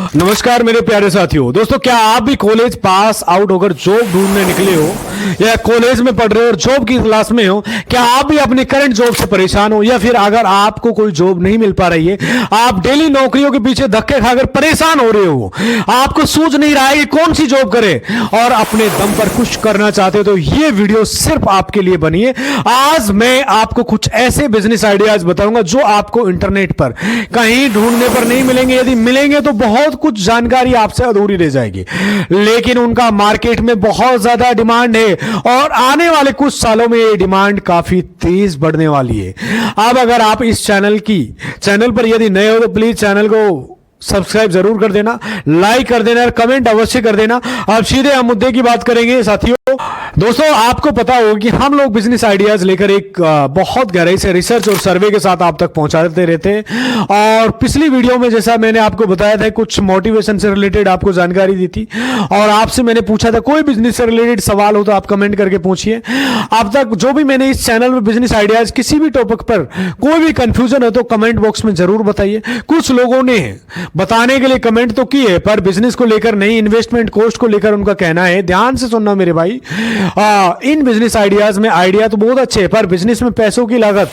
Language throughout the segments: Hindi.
नमस्कार मेरे प्यारे साथियों। दोस्तों, क्या आप भी कॉलेज पास आउट होकर जॉब ढूंढने निकले हो या कॉलेज में पढ़ रहे हो और जॉब की क्लास में हो? क्या आप भी अपने करंट जॉब से परेशान हो या फिर अगर आपको कोई जॉब नहीं मिल पा रही है, आप डेली नौकरियों के पीछे धक्के खाकर परेशान हो रहे हो, आपको सूझ नहीं रहा है कि कौन सी जॉब करे और अपने दम पर कुछ करना चाहते हो, तो ये वीडियो सिर्फ आपके लिए बनी है। आज मैं आपको कुछ ऐसे बिजनेस आइडियाज बताऊंगा जो आपको इंटरनेट पर कहीं ढूंढने पर नहीं मिलेंगे। यदि मिलेंगे तो बहुत कुछ जानकारी आपसे अधूरी रह जाएगी, लेकिन उनका मार्केट में बहुत ज्यादा डिमांड है और आने वाले कुछ सालों में ये डिमांड काफी तेज बढ़ने वाली है। अब अगर आप इस चैनल पर यदि नए हो तो प्लीज चैनल को सब्सक्राइब जरूर कर देना, लाइक कर देना और कमेंट अवश्य कर देना। अब सीधे हम मुद्दे की बात करेंगे साथियों। दोस्तों, आपको पता होगा कि हम लोग बिजनेस आइडियाज लेकर एक बहुत गहराई से रिसर्च और सर्वे के साथ आप तक पहुंचाते रहते हैं। और पिछली वीडियो में जैसा मैंने आपको बताया था, कुछ मोटिवेशन से रिलेटेड आपको जानकारी दी थी और आपसे मैंने पूछा था कोई बिजनेस से रिलेटेड सवाल हो तो आप कमेंट करके पूछिए। अब तक जो भी मैंने इस चैनल में बिजनेस आइडियाज किसी भी टॉपिक पर कोई भी कंफ्यूजन हो तो कमेंट बॉक्स में जरूर बताइए। कुछ लोगों ने बताने के लिए कमेंट तो की है, पर बिजनेस को लेकर नहीं, इन्वेस्टमेंट कॉस्ट को लेकर उनका कहना है, ध्यान से सुनना मेरे भाई, इन बिजनेस आइडियाज में आइडिया तो बहुत अच्छे हैं पर बिजनेस में पैसों की लागत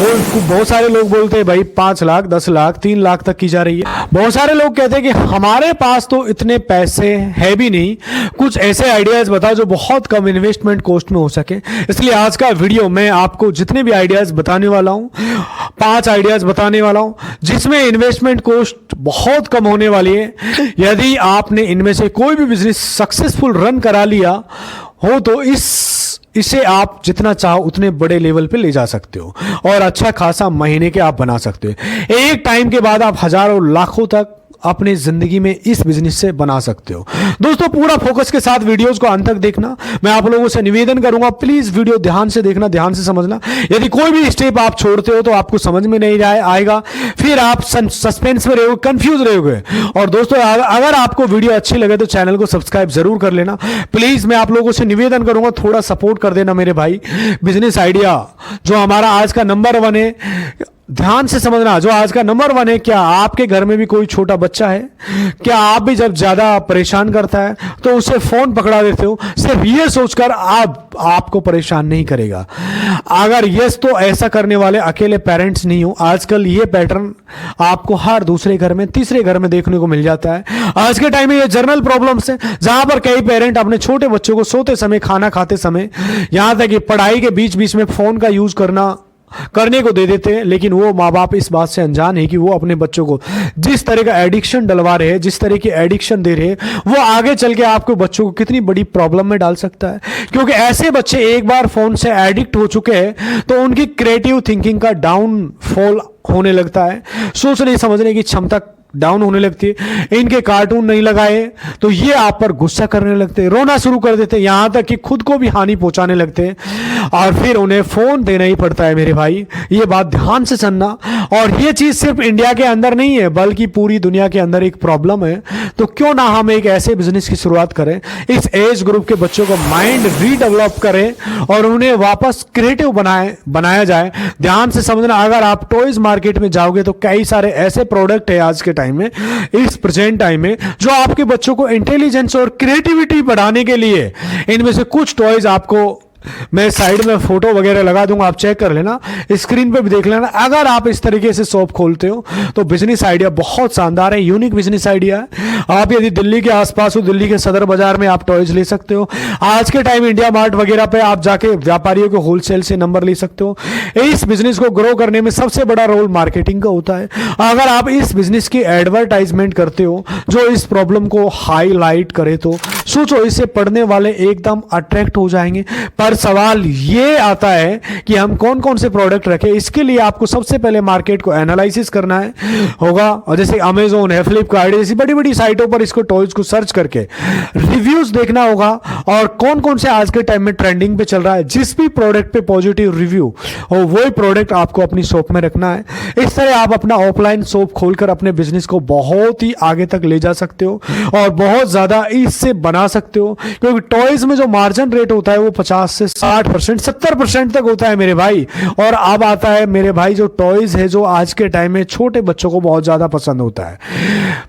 बहुत सारे लोग बोलते हैं भाई 5 लाख 10 लाख 3 लाख तक की जा रही है। बहुत सारे लोग कहते हैं कि हमारे पास तो इतने पैसे है भी नहीं, कुछ ऐसे आइडियाज बताओ जो बहुत कम इन्वेस्टमेंट कॉस्ट में हो सके। इसलिए आज का वीडियो मैं आपको जितने भी आइडियाज बताने वाला हूं, 5 आइडियाज बताने वाला हूं जिसमें इन्वेस्टमेंट कॉस्ट बहुत कम होने वाली है। यदि आपने इनमें से कोई भी बिजनेस सक्सेसफुल रन करा लिया हो तो इसे आप जितना चाहो उतने बड़े लेवल पे ले जा सकते हो और अच्छा खासा महीने के आप बना सकते हो। एक टाइम के बाद आप हजारों लाखों तक अपनी जिंदगी में इस बिजनेस से बना सकते हो। दोस्तों, पूरा फोकस के साथ वीडियोस को अंत तक देखना। मैं आप लोगों से निवेदन करूंगा, प्लीज वीडियो ध्यान से देखना, ध्यान से समझना। यदि कोई भी स्टेप आप छोड़ते हो तो आपको समझ में नहीं आएगा, फिर आप सस्पेंस में रहोगे, कंफ्यूज रहोगे। और दोस्तों, अगर आपको वीडियो अच्छी लगे तो चैनल को सब्सक्राइब जरूर कर लेना। प्लीज मैं आप लोगों से निवेदन करूंगा, थोड़ा सपोर्ट कर देना मेरे भाई। बिजनेस आइडिया जो हमारा आज का नंबर 1 है, ध्यान से समझना, जो आज का नंबर 1 है, क्या आपके घर में भी कोई छोटा बच्चा है? क्या आप भी जब ज्यादा परेशान करता है तो उसे फोन पकड़ा देते हो सिर्फ ये सोचकर आपको परेशान नहीं करेगा? अगर यस तो ऐसा करने वाले अकेले पेरेंट्स नहीं हो। आजकल ये पैटर्न आपको हर दूसरे घर में, तीसरे घर में देखने को मिल जाता है। आज के टाइम में ये जनरल प्रॉब्लम्स है जहां पर कई पेरेंट अपने छोटे बच्चों को सोते समय, खाना खाते समय, यहां तक कि पढ़ाई के बीच बीच में फोन का यूज करने को दे देते हैं, लेकिन वो माँ बाप इस बात से अनजान है कि वो अपने बच्चों को जिस तरह का एडिक्शन डलवा रहे हैं, जिस तरह की एडिक्शन दे रहे हैं, वो आगे चल के आपको बच्चों को कितनी बड़ी प्रॉब्लम में डाल सकता है। क्योंकि ऐसे बच्चे एक बार फोन से एडिक्ट हो चुके हैं तो उनकी क्रिएटिव थिंकिंग का डाउनफॉल होने लगता है, सोचने समझने की क्षमता डाउन होने लगती है। इनके कार्टून नहीं लगाए तो ये आप पर गुस्सा करने लगते हैं, रोना शुरू कर देते हैं, यहां तक कि खुद को भी हानि पहुंचाने लगते हैं और फिर उन्हें फोन देना ही पड़ता है मेरे भाई। ये बात ध्यान से सुनना। और ये चीज सिर्फ इंडिया के अंदर नहीं है बल्कि पूरी दुनिया के अंदर एक प्रॉब्लम है। तो क्यों ना हम एक ऐसे बिजनेस की शुरुआत करें, इस एज ग्रुप के बच्चों का माइंड रीडेवलप करें और उन्हें वापस क्रिएटिव बनाया जाए। ध्यान से समझना, अगर आप टॉयज मार्केट में जाओगे तो कई सारे ऐसे प्रोडक्ट है आज के टाइम में, इस प्रेजेंट टाइम में, जो आपके बच्चों को इंटेलिजेंस और क्रिएटिविटी बढ़ाने के लिए, इनमें से कुछ टॉयज आपको मैं साइड में फोटो वगैरह लगा दूंगा, आप चेक कर लेना, स्क्रीन पे भी देख लेना। अगर आप इस तरीके से शॉप खोलते हो तो बिजनेस आइडिया बहुत शानदार है, यूनिक बिजनेस आइडिया है। आप यदि दिल्ली के आसपास हो, दिल्ली के सदर बाजार में आप टॉयज ले सकते हो। आज के टाइम इंडिया मार्ट वगैरह पे आप जाके व्यापारियों के होलसेल से नंबर ले सकते हो। इस बिजनेस को ग्रो करने में सबसे बड़ा रोल मार्केटिंग का होता है। अगर आप इस बिजनेस की एडवर्टाइजमेंट करते हो जो इस प्रॉब्लम को हाईलाइट करे तो सोचो, इसे पढ़ने वाले एकदम अट्रैक्ट हो जाएंगे। पर सवाल ये आता है कि हम कौन कौन से प्रोडक्ट रखें। इसके लिए आपको सबसे पहले मार्केट को एनालिसिस करना होगा, और जैसे अमेजोन है, फ्लिपकार्ट जैसी बड़ी बड़ी साइटों पर इसको टॉयज को सर्च करके रिव्यूज देखना होगा और कौन कौन से आज के टाइम में ट्रेंडिंग पे चल रहा है। जिस भी प्रोडक्ट पे पॉजिटिव रिव्यू हो वही प्रोडक्ट आपको अपनी शॉप में रखना है। इस तरह आप अपना ऑफलाइन शॉप खोलकर अपने बिजनेस को बहुत ही आगे तक ले जा सकते हो और बहुत ज्यादा इससे बना सकते हो। क्योंकि टॉयज में जो मार्जिन रेट होता है वो 50 से 60%, 70% तक होता है मेरे भाई। और अब आता है मेरे भाई जो टॉयज है, जो आज के टाइम में छोटे बच्चों को बहुत ज्यादा पसंद होता है।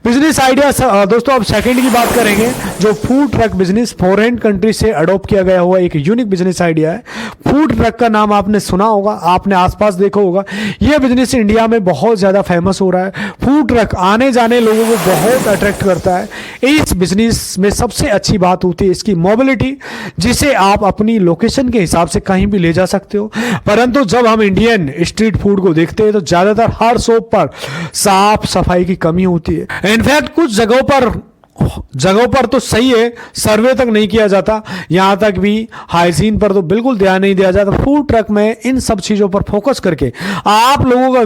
बिजनेस आइडिया दोस्तों, अब सेकंड की बात करेंगे, जो food truck business foreign country से अडॉप्ट किया गया हुआ एक यूनिक बिजनेस आइडिया है। फूड ट्रक का नाम आपने सुना होगा, आपने आसपास देखा होगा। यह बिजनेस इंडिया में बहुत ज्यादा फेमस हो रहा है। फूड ट्रक आने जाने लोगों को बहुत अट्रैक्ट करता है। इस बिजनेस में सबसे अच्छी बात होती है इसकी मोबिलिटी, जिसे आप अपनी लोकेशन के हिसाब से कहीं भी ले जा सकते हो। परंतु जब हम इंडियन स्ट्रीट फूड को देखते हैं तो ज्यादातर हर शॉप पर साफ सफाई की कमी होती है। इनफैक्ट कुछ जगहों पर तो सही है, सर्वे तक नहीं किया जाता, यहां तक भी हाइजीन पर तो बिल्कुल ध्यान नहीं दिया जाता। फूड ट्रक में इन सब चीजों पर फोकस करके आप लोगों का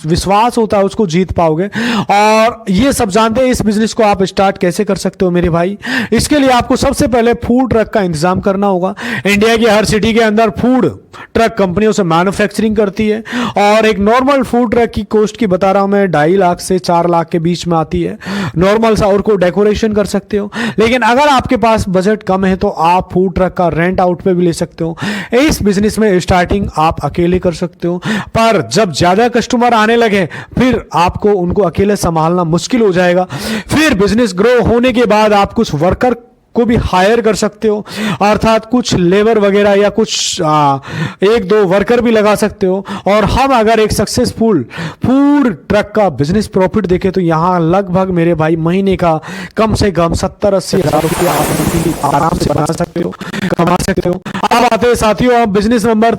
विश्वास होता है, उसको जीत पाओगे। और ये सब जानते हैं इस बिजनेस को आप स्टार्ट कैसे कर सकते हो मेरे भाई। इसके लिए आपको सबसे पहले फूड ट्रक का इंतजाम करना होगा। इंडिया की हर सिटी के अंदर फूड ट्रक कंपनियों से मैन्युफैक्चरिंग करती है, और एक नॉर्मल फूड ट्रक की कॉस्ट की बता रहा हूं मैं, 2.5 लाख से 4 लाख के बीच में आती है नॉर्मल सा, और को डेकोरेशन कर सकते हो। लेकिन अगर आपके पास बजट कम है तो आप फूड ट्रक का रेंट आउट पे भी ले सकते हो। इस बिजनेस में स्टार्टिंग आप अकेले कर सकते हो, पर जब ज्यादा कस्टमर आने लगे फिर आपको उनको अकेले संभालना मुश्किल हो जाएगा। फिर बिजनेस ग्रो होने के बाद आप कुछ वर्कर को भी हायर कर सकते हो, अर्थात कुछ लेबर वगैरह या कुछ 1-2 वर्कर भी लगा सकते हो। और हम अगर एक सक्सेसफुल फूड ट्रक का बिजनेस प्रॉफिट देखें तो यहाँ लगभग मेरे भाई महीने का कम से कम 70-80 हज़ार रुपया आप आराम से बना सकते हो, कमा सकते हो। अब आते हैं साथियों अब बिजनेस नंबर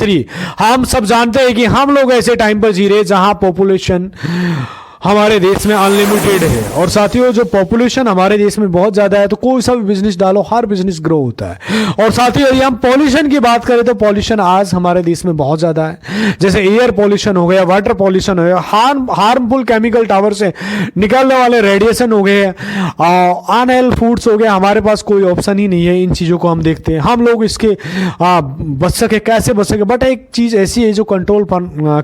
3। हम सब जानते हैं कि हम लोग ऐसे टाइम पर जी रहे जहां पॉपुलेशन हमारे देश में अनलिमिटेड है। और साथियों जो पॉपुलेशन हमारे देश में बहुत ज्यादा है तो कोई सा भी बिजनेस डालो हर बिजनेस ग्रो होता है। और साथियों यदि हम पॉल्यूशन की बात करें तो पॉल्यूशन आज हमारे देश में बहुत ज्यादा है, जैसे एयर पॉल्यूशन हो गया, वाटर पॉल्यूशन हो गया, हार्मफुल केमिकल टावर से निकलने वाले रेडिएशन हो गए, अनहेल्थ फूड्स हो गए। हमारे पास कोई ऑप्शन ही नहीं है, इन चीजों को हम देखते हैं। हम लोग इसके बच सके, कैसे बच सके, बट एक चीज ऐसी है जो कंट्रोल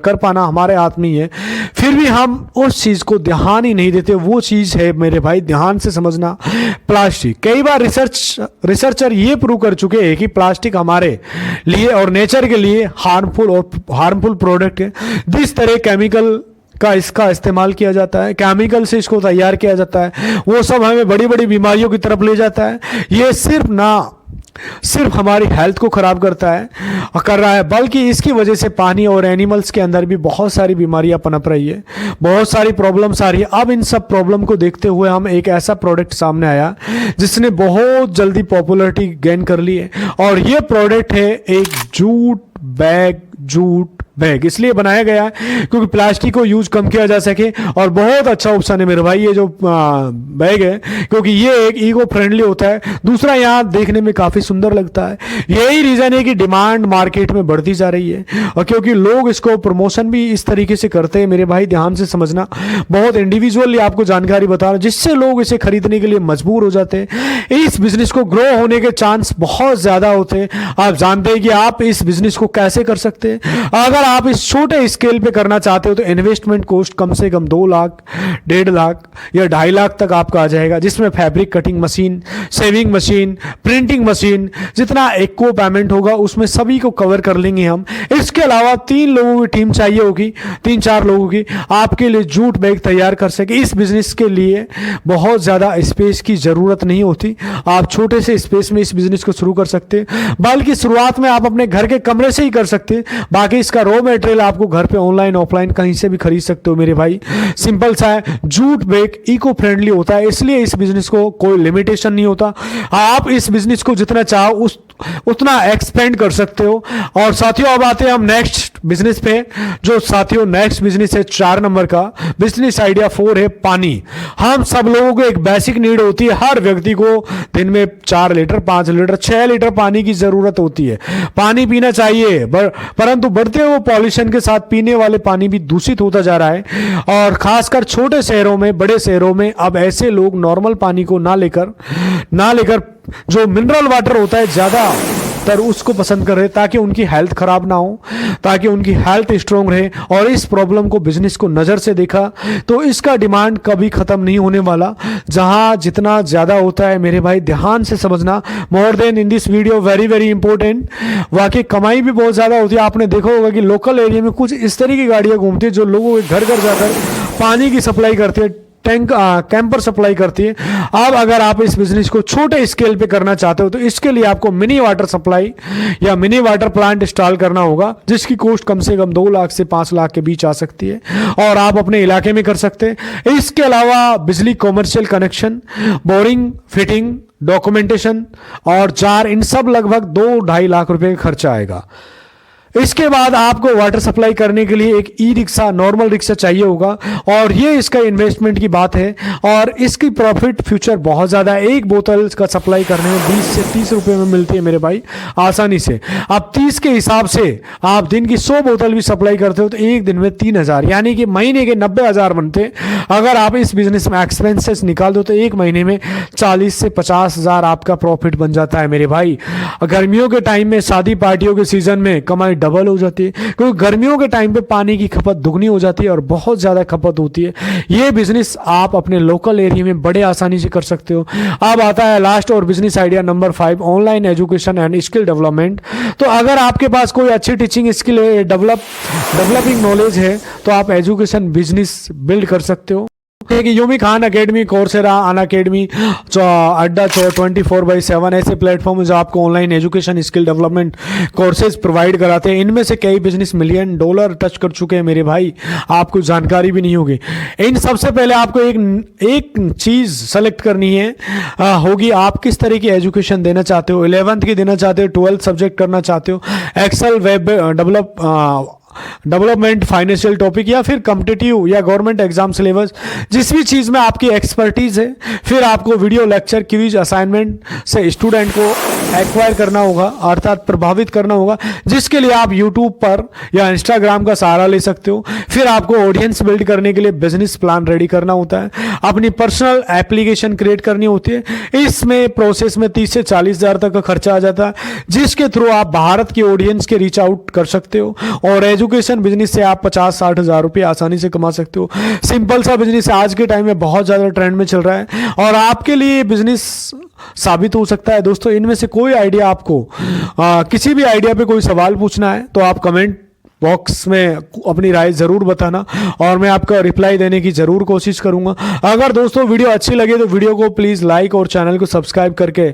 कर पाना हमारे हाथ में ही है। फिर भी हम उस चीज को ध्यान ही नहीं देते। वो चीज है मेरे भाई, ध्यान से समझना, प्लास्टिक। कई बार रिसर्चर ये प्रूव कर चुके हैं कि प्लास्टिक हमारे लिए और नेचर के लिए हार्मफुल प्रोडक्ट है। जिस तरह केमिकल का इसका इस्तेमाल किया जाता है, केमिकल से इसको तैयार किया जाता है, वो सब हमें बड़ी बड़ी बीमारियों की तरफ ले जाता है। ये सिर्फ हमारी हेल्थ को खराब कर रहा है, बल्कि इसकी वजह से पानी और एनिमल्स के अंदर भी बहुत सारी बीमारियां पनप रही है, बहुत सारी प्रॉब्लम्स आ रही है। अब इन सब प्रॉब्लम को देखते हुए हम एक ऐसा प्रोडक्ट सामने आया जिसने बहुत जल्दी पॉपुलैरिटी गेन कर ली है, और ये प्रोडक्ट है एक जूट बैग। इसलिए बनाया गया है क्योंकि प्लास्टिक को यूज कम किया जा सके, और बहुत अच्छा ऑप्शन है मेरे भाई ये जो बैग है, क्योंकि ये एक इको फ्रेंडली होता है। दूसरा यहाँ देखने में काफी सुंदर लगता है। यही रीजन है कि डिमांड मार्केट में बढ़ती जा रही है, और क्योंकि लोग इसको प्रमोशन भी इस तरीके से करते हैं मेरे भाई, ध्यान से समझना, बहुत इंडिविजुअली आपको जानकारी बता रहा हूं जिससे लोग इसे खरीदने के लिए मजबूर हो जाते हैं। इस बिजनेस को ग्रो होने के चांस बहुत ज्यादा होते हैं। आप जानते हैं कि आप इस बिजनेस को कैसे कर सकते हैं। अगर आप इस छोटे स्केल पे करना चाहते हो तो इन्वेस्टमेंट कॉस्ट कम से कम 2 लाख, 1.5 लाख या 2.5 लाख तक आपका आ जाएगा, जिसमें fabric cutting machine, saving machine, printing machine, जितना इक्को पेमेंट होगा उसमें सभी को कवर कर लेंगे हम। इसके अलावा 3 लोगों की टीम चाहिए होगी, 3-4 लोगों की, आपके लिए जूट बैग तैयार कर सके। इस बिजनेस के लिए बहुत ज्यादा स्पेस की जरूरत नहीं होती, आप छोटे से स्पेस में इस बिजनेस को शुरू कर सकते हैं, बल्कि शुरुआत में आप अपने घर के कमरे से ही कर सकते हैं। बाकी इसका रॉ मटेरियल आपको घर पे ऑनलाइन ऑफलाइन कहीं से भी खरीद सकते हो मेरे भाई। सिंपल सा है, जूट बैग इको फ्रेंडली होता है, इसलिए इस बिजनेस को कोई लिमिटेशन नहीं होता। आप इस बिजनेस को जितना चाहो उतना एक्सपेंड कर सकते हो। और साथियों अब आते हैं हम नेक्स्ट बिजनेस पे, जो साथियों नेक्स्ट बिजनेस है 4 नंबर का बिजनेस आइडिया 4 है पानी। हम सब लोगों को एक बेसिक नीड होती है, हर व्यक्ति को दिन में 4 लीटर, 5 लीटर, 6 लीटर पानी की जरूरत होती है। पानी पीना चाहिए, परंतु बढ़ते हुए पॉल्यूशन के साथ पीने वाले पानी भी दूषित होता जा रहा है, और खासकर छोटे शहरों में, बड़े शहरों में अब ऐसे लोग नॉर्मल पानी को ना लेकर जो मिनरल वाटर होता है ज्यादा ज़्यादातर उसको पसंद कर रहे हैं ताकि उनकी हेल्थ ख़राब ना हो, ताकि उनकी हेल्थ स्ट्रॉन्ग रहे। और इस प्रॉब्लम को बिजनेस को नज़र से देखा तो इसका डिमांड कभी ख़त्म नहीं होने वाला। जहां जितना ज़्यादा होता है मेरे भाई, ध्यान से समझना, more then in this video, very very important. वाकई कमाई भी बहुत ज़्यादा होती है। आपने देखा होगा कि लोकल एरिया में कुछ इस तरह की गाड़ियाँ घूमती है जो लोगों के घर घर जाकर पानी की सप्लाई करती है, टैंक कैंपर सप्लाई करती है। अब अगर आप इस बिजनेस को छोटे स्केल पे करना चाहते हो तो इसके लिए आपको मिनी वाटर सप्लाई या मिनी वाटर प्लांट इंस्टॉल करना होगा, जिसकी कॉस्ट कम से कम 2 लाख से 5 लाख के बीच आ सकती है और आप अपने इलाके में कर सकते हैं। इसके अलावा बिजली commercial connection, boring, fitting, documentation और जार, इन सब लगभग 2-2.5 लाख रुपए का खर्चा आएगा। इसके बाद आपको वाटर सप्लाई करने के लिए एक ई रिक्शा, नॉर्मल रिक्शा चाहिए होगा और ये इसका इन्वेस्टमेंट की बात है और इसकी प्रॉफिट फ्यूचर बहुत ज़्यादा है। एक बोतल का सप्लाई करने में 20 से 30 रुपए में मिलती है मेरे भाई, आसानी से। अब 30 के हिसाब से आप दिन की 100 बोतल भी सप्लाई करते हो तो एक दिन में 3,000, यानी कि महीने के 90,000 बनते। अगर आप इस बिजनेस में एक्सपेंसेस निकाल दो तो एक महीने में 40 से 50,000 आपका प्रॉफिट बन जाता है मेरे भाई। गर्मियों के टाइम में, शादी पार्टियों के सीजन में कमाई डबल हो जाती है, क्योंकि गर्मियों के टाइम पे पानी की खपत दुगनी हो जाती है और बहुत ज़्यादा खपत होती है। ये बिजनेस आप अपने लोकल एरिया में बड़े आसानी से कर सकते हो। अब आता है लास्ट और business idea number 5, online education and skill development. तो अगर आपके पास कोई अच्छी टीचिंग स्किल है, डेवलपिंग नॉलेज है, तो आप एजुकेशन बिजनेस बिल्ड कर सकते हो। Yumi Khan academy, Coursera, Unacademy, अड्डा 24/7 ऐसे प्लेटफॉर्म जो आपको online education skill development courses provide कराते हैं। इनमें से कई बिजनेस $1 मिलियन टच कर चुके हैं मेरे भाई, आपको जानकारी भी नहीं होगी। इन सबसे पहले आपको एक चीज़ सेलेक्ट करनी है होगी, आप किस तरह की एजुकेशन देना चाहते हो। 11th की देना चाहते हो, 12th सब्जेक्ट करना चाहते हो, Excel, web development, financial topic या फिर कॉम्पिटिटिव या गवर्नमेंट एग्जाम सिलेबस, जिस भी चीज़ में आपकी एक्सपर्टीज है। फिर आपको वीडियो लेक्चर, क्विज, असाइनमेंट से स्टूडेंट को एक्वायर करना होगा, अर्थात प्रभावित करना होगा, जिसके लिए आप यूट्यूब पर या इंस्टाग्राम का सहारा ले सकते हो। फिर आपको ऑडियंस बिल्ड करने के लिए बिजनेस प्लान रेडी करना होता है, अपनी पर्सनल एप्लीकेशन क्रिएट करनी होती है। इसमें प्रोसेस में 30 से 40,000 तक का खर्चा आ जाता है, जिसके थ्रू आप भारत की ऑडियंस के रीच आउट कर सकते हो और एजुकेशन बिजनेस से आप 50-60 हज़ार रुपये आसानी से कमा सकते हो। सिंपल सा बिजनेस आज के टाइम में बहुत ज़्यादा ट्रेंड में चल रहा है और आपके लिए बिजनेस साबित हो सकता है। दोस्तों, इनमें से कोई आइडिया आपको किसी भी आइडिया पे कोई सवाल पूछना है तो आप कमेंट बॉक्स में अपनी राय ज़रूर बताना और मैं आपका रिप्लाई देने की ज़रूर कोशिश करूंगा। अगर दोस्तों वीडियो अच्छी लगे तो वीडियो को प्लीज़ लाइक और चैनल को सब्सक्राइब करके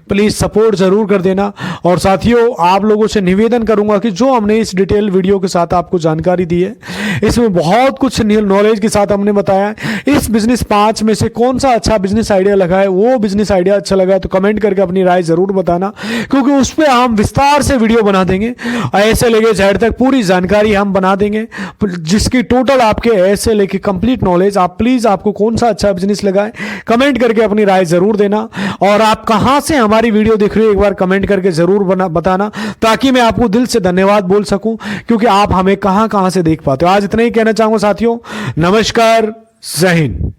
प्लीज़ सपोर्ट ज़रूर कर देना। और साथियों, आप लोगों से निवेदन करूंगा कि जो हमने इस डिटेल वीडियो के साथ आपको जानकारी दी है, इसमें बहुत कुछ नॉलेज के साथ हमने बताया है। इस बिजनेस 5 में से कौन सा अच्छा बिजनेस आइडिया लगा है, वो बिजनेस आइडिया अच्छा लगा तो कमेंट करके अपनी राय ज़रूर बताना, क्योंकि उस पर हम विस्तार से वीडियो बना देंगे। ऐसे लेके जेड तक पूरी जानकारी हम बना देंगे, जिसकी टोटल आपके ऐसे लेके कंप्लीट नॉलेज। आप प्लीज, आपको कौन सा अच्छा बिजनेस लगा है कमेंट करके अपनी राय जरूर देना और आप कहां से हमारी वीडियो देख रहे हो एक बार कमेंट करके जरूर बताना, ताकि मैं आपको दिल से धन्यवाद बोल सकूं, क्योंकि आप हमें कहां कहां से देख पाते हो। आज इतना ही कहना चाहूंगा साथियों, नमस्कार, जय हिंद।